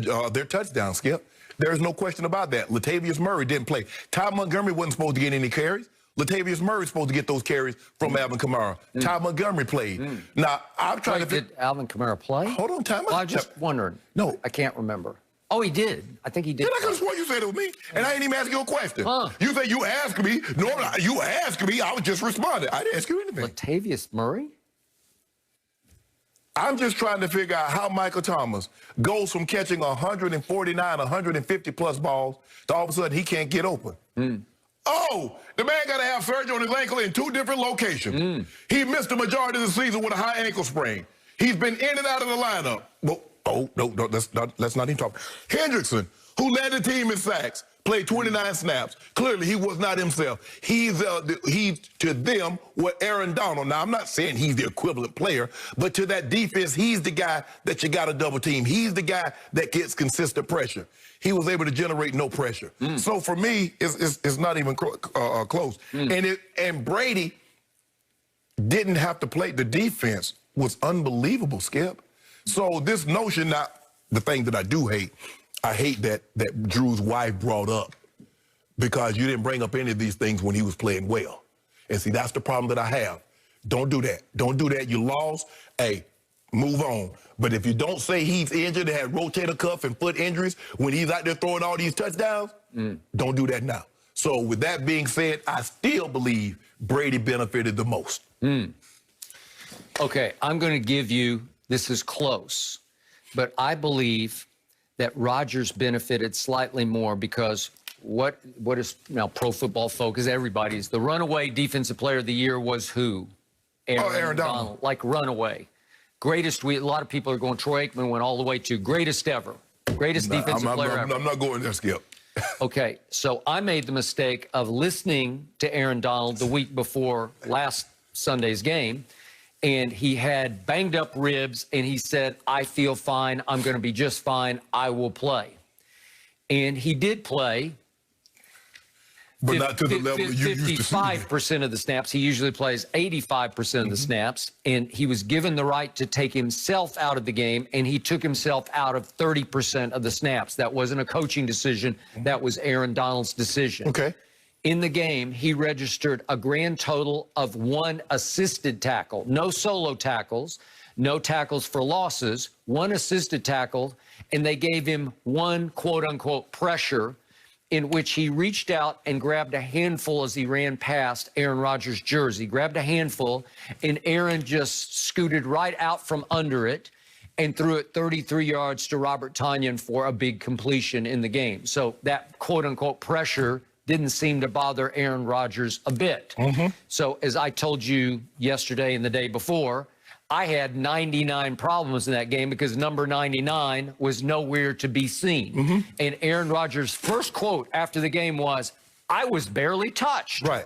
their touchdown, Skip. There's no question about that. Latavius Murray didn't play. Ty Montgomery wasn't supposed to get any carries. Latavius Murray was supposed to get those carries from Alvin Kamara. Ty Montgomery played. Now, I'm trying to... Did Alvin Kamara play? Hold on, time out. Well, I'm just wondering. No. I can't remember. Oh, he did. I think he did. I could have sworn you said it was me, and I ain't even asking you a question. Huh. You said you asked me. No, you asked me. I was just responding. I didn't ask you anything. Latavius Murray? I'm just trying to figure out how Michael Thomas goes from catching 149, 150-plus balls to all of a sudden he can't get open. Oh, the man got to have surgery on his ankle in 2 different locations. He missed the majority of the season with a high ankle sprain. He's been in and out of the lineup. Well, no, let's not even talk. Hendrickson, who led the team in sacks, played 29 snaps. Clearly, he was not himself. He's to them what Aaron Donald. Now, I'm not saying he's the equivalent player, but to that defense, he's the guy that you got to double team. He's the guy that gets consistent pressure. He was able to generate no pressure. So for me, it's not even close. And Brady didn't have to play. The defense was unbelievable, Skip. So this notion, now, the thing that I do hate, I hate that Drew's wife brought up, because you didn't bring up any of these things when he was playing well. And see, that's the problem that I have. Don't do that. Don't do that. You lost. Hey, move on. But if you don't say he's injured and had rotator cuff and foot injuries when he's out there throwing all these touchdowns, don't do that now. So with that being said, I still believe Brady benefited the most. Okay, I'm going to give you, this is close, but I believe that Rodgers benefited slightly more, because what is now Pro Football Focus, everybody's, the runaway defensive player of the year was who? Aaron Donald. Like runaway. Greatest, a lot of people are going, Troy Aikman went all the way to greatest ever. Greatest defensive player ever. I'm not going there, Skip. Okay, so I made the mistake of listening to Aaron Donald the week before last Sunday's game, and he had banged up ribs, and he said, I feel fine, I'm going to be just fine, I will play. And he did play. But not to the level you used to see. 55% of the snaps. He usually plays 85% of the snaps, and he was given the right to take himself out of the game, and he took himself out of 30% of the snaps. That wasn't a coaching decision. That was Aaron Donald's decision. Okay. In the game, he registered a grand total of 1 assisted tackle. No solo tackles, no tackles for losses, 1 assisted tackle, and they gave him 1 quote-unquote pressure, in which he reached out and grabbed a handful as he ran past Aaron Rodgers' jersey, grabbed a handful, and Aaron just scooted right out from under it and threw it 33 yards to Robert Tonyan for a big completion in the game. So that quote-unquote pressure didn't seem to bother Aaron Rodgers a bit. So as I told you yesterday and the day before, I had 99 problems in that game because number 99 was nowhere to be seen. And Aaron Rodgers' first quote after the game was, I was barely touched. Right.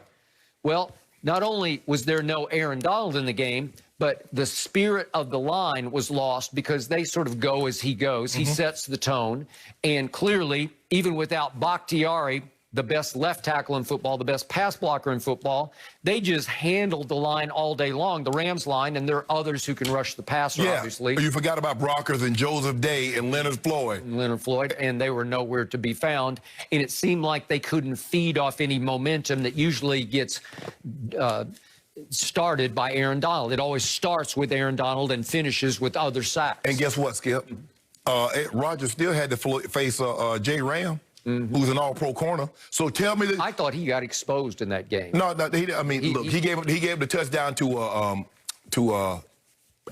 Well, not only was there no Aaron Donald in the game, but the spirit of the line was lost because they sort of go as he goes. He sets the tone. And clearly, even without Bakhtiari, the best left tackle in football, the best pass blocker in football, they just handled the line all day long, the Rams line, and there are others who can rush the passer, obviously. You forgot about Brockers and Joseph Day and Leonard Floyd. And they were nowhere to be found. And it seemed like they couldn't feed off any momentum that usually gets started by Aaron Donald. It always starts with Aaron Donald and finishes with other sacks. And guess what, Skip? Rodgers still had to face Jay Ram. Who's an all-pro corner. So tell me that... I thought he got exposed in that game. No, I mean, look, he gave the touchdown to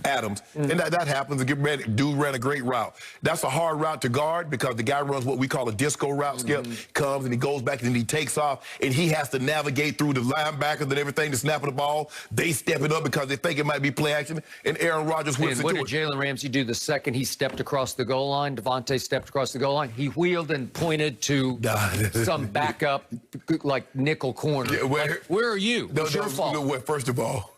Adams, and that happens. Dude ran a great route. That's a hard route to guard because the guy runs what we call a disco route. Skip comes and he goes back and he takes off, and he has to navigate through the linebackers and everything to snap the ball. They step it up because they think it might be play action, and Aaron Rodgers whips into it. What did Jalen Ramsey do the second he stepped across the goal line? Devontae stepped across the goal line. He wheeled and pointed to some backup, like nickel corner. Yeah, where are you? It's your fault. First of all,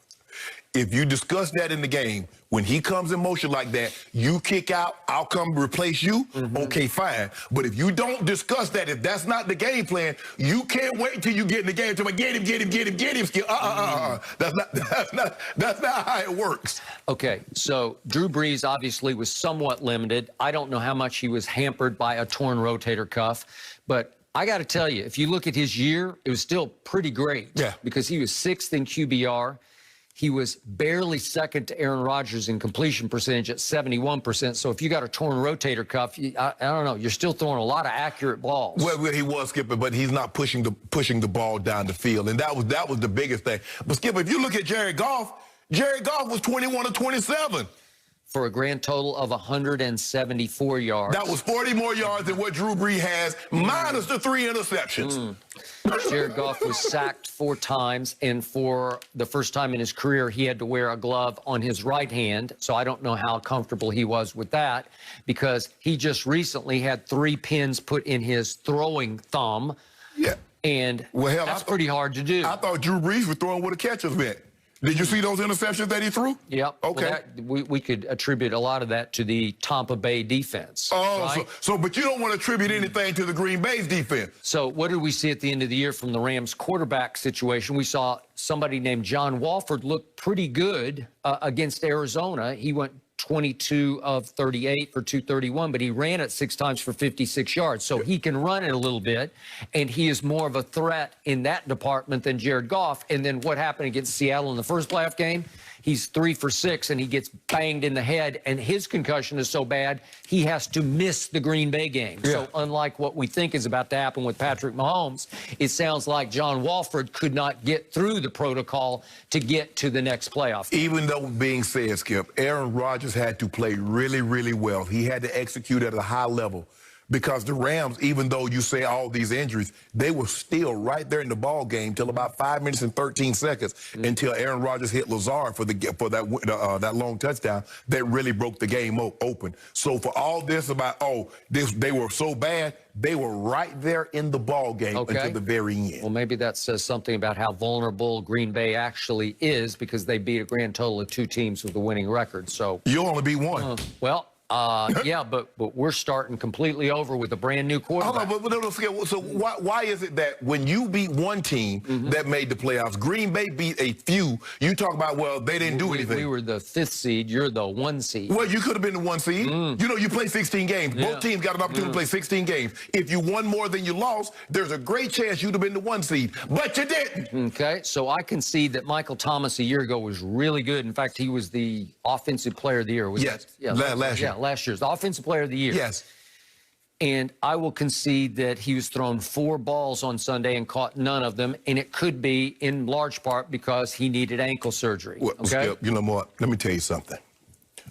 if you discuss that in the game, when he comes in motion like that, you kick out, I'll come replace you, okay, fine. But if you don't discuss that, if that's not the game plan, you can't wait till you get in the game to get him, Skip. That's not how it works. Okay, so Drew Brees obviously was somewhat limited. I don't know how much he was hampered by a torn rotator cuff, but I got to tell you, if you look at his year, it was still pretty great. Yeah. Because he was 6th in QBR. He was barely second to Aaron Rodgers in completion percentage at 71%. So if you got a torn rotator cuff, I don't know, you're still throwing a lot of accurate balls. Well, he was, Skipper, but he's not pushing the ball down the field, and that was the biggest thing. But Skipper, if you look at Jared Goff was 21 of 27. For a grand total of 174 yards. That was 40 more yards than what Drew Brees has, minus the 3 interceptions. Jared Goff was sacked 4 times, and for the first time in his career, he had to wear a glove on his right hand. So I don't know how comfortable he was with that, because he just recently had 3 pins put in his throwing thumb. Yeah. And that's pretty hard to do. I thought Drew Brees was throwing what a catcher's meant. Did you see those interceptions that he threw? Yep. Okay. Well, we could attribute a lot of that to the Tampa Bay defense. Oh, right? but you don't want to attribute anything to the Green Bay's defense. So what did we see at the end of the year from the Rams quarterback situation? We saw somebody named John Walford look pretty good against Arizona. He went 22 of 38 for 231, but he ran it 6 times for 56 yards. So he can run it a little bit, and he is more of a threat in that department than Jared Goff. And then what happened against Seattle in the first playoff game? He's 3 for 6, and he gets banged in the head, and his concussion is so bad, he has to miss the Green Bay game. Yeah. So unlike what we think is about to happen with Patrick Mahomes, it sounds like John Walford could not get through the protocol to get to the next playoff game. Even though being said, Skip, Aaron Rodgers had to play really, really well. He had to execute at a high level. Because the Rams, even though you say all these injuries, they were still right there in the ball game till about 5 minutes and 13 seconds until Aaron Rodgers hit Lazard for that long touchdown that really broke the game open. So for all this about they were so bad, they were right there in the ball game until the very end. Well, maybe that says something about how vulnerable Green Bay actually is, because they beat a grand total of 2 teams with a winning record. So you'll only beat one. Yeah, but we're starting completely over with a brand new quarterback. Hold on, but so why is it that when you beat one team that made the playoffs, Green Bay beat a few, you talk about, well, they didn't do anything. We were the 5th seed. You're the 1 seed. Well, you could have been the 1 seed. You know, you play 16 games. Yeah. Both teams got an opportunity to play 16 games. If you won more than you lost, there's a great chance you'd have been the 1 seed. But you didn't. Okay, so I concede that Michael Thomas a year ago was really good. In fact, he was the offensive player of the year. Last year. Yeah, last year's offensive player of the year. Yes. And I will concede that he was thrown 4 balls on Sunday and caught none of them, and it could be in large part because he needed ankle surgery. Well, okay? Skip, you know what? Let me tell you something.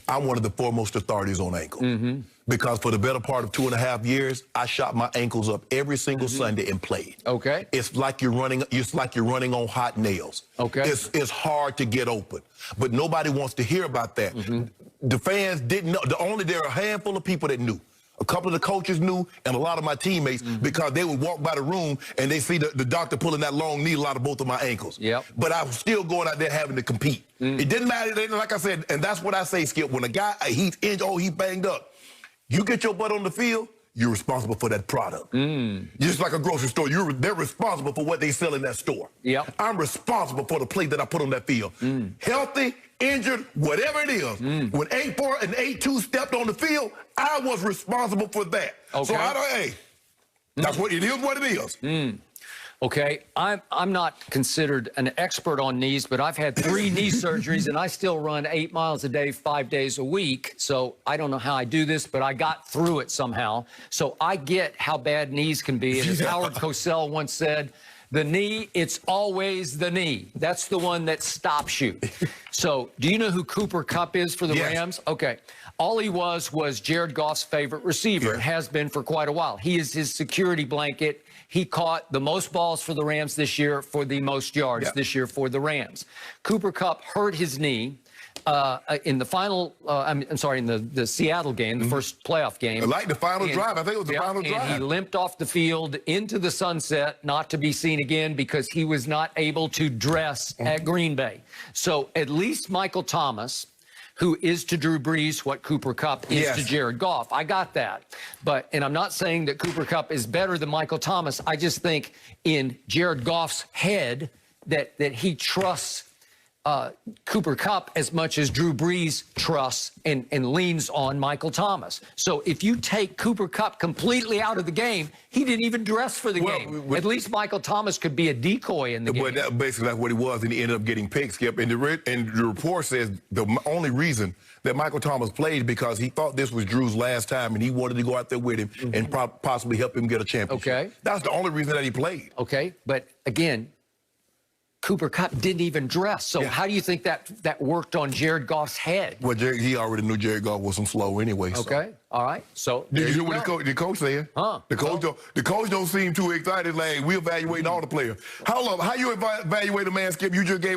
I'm one of the foremost authorities on ankle. Because for the better part of 2.5 years, I shot my ankles up every single Sunday and played. Okay. It's like you're running on hot nails. Okay. It's hard to get open. But nobody wants to hear about that. The fans didn't know. There are a handful of people that knew. A couple of the coaches knew, and a lot of my teammates, because they would walk by the room and they see the doctor pulling that long needle out of both of my ankles. But I was still going out there having to compete. It didn't matter. Like I said, and that's what I say, Skip. When a guy, he's injured, he's banged up, you get your butt on the field, you're responsible for that product. Just like a grocery store, they're responsible for what they sell in that store. I'm responsible for the play that I put on that field. Healthy, injured, whatever it is. When 8-4 and 8-2 stepped on the field, I was responsible for that. So that's what it is. What it is. Okay, I'm not considered an expert on knees, but I've had 3 knee surgeries, and I still run 8 miles a day, 5 days a week. So I don't know how I do this, but I got through it somehow. So I get how bad knees can be. And as Howard Cosell once said, the knee, it's always the knee. That's the one that stops you. So do you know who Cooper Kupp is for the Rams? Okay. All he was Jared Goff's favorite receiver and has been for quite a while. He is his security blanket. He caught the most balls for the Rams this year, for the most yards this year for the Rams. Cooper Kupp hurt his knee. in the final, I'm sorry, in the Seattle game, the first playoff game. Like the final drive. I think it was the final drive. And he limped off the field into the sunset, not to be seen again because he was not able to dress at Green Bay. So at least Michael Thomas, who is to Drew Brees what Cooper Kupp is to Jared Goff. I got that. And I'm not saying that Cooper Kupp is better than Michael Thomas. I just think in Jared Goff's head that he trusts Cooper Kupp as much as Drew Brees trusts and leans on Michael Thomas. So if you take Cooper Kupp completely out of the game, he didn't even dress for the game. At least Michael Thomas could be a decoy in the game. But that, basically that's what he was, and he ended up getting picked, Skip. And the report says the only reason that Michael Thomas played because he thought this was Drew's last time, and he wanted to go out there with him and possibly help him get a championship. Okay. That's the only reason that he played. Okay, but again, Cooper Kupp didn't even dress. So how do you think that worked on Jared Goff's head? Well, he already knew Jared Goff wasn't slow anyway. Okay, all right. So did you hear what the coach said? Huh? The coach don't seem too excited. Like, we evaluating all the players. How you evaluate a man, Skip? You just gave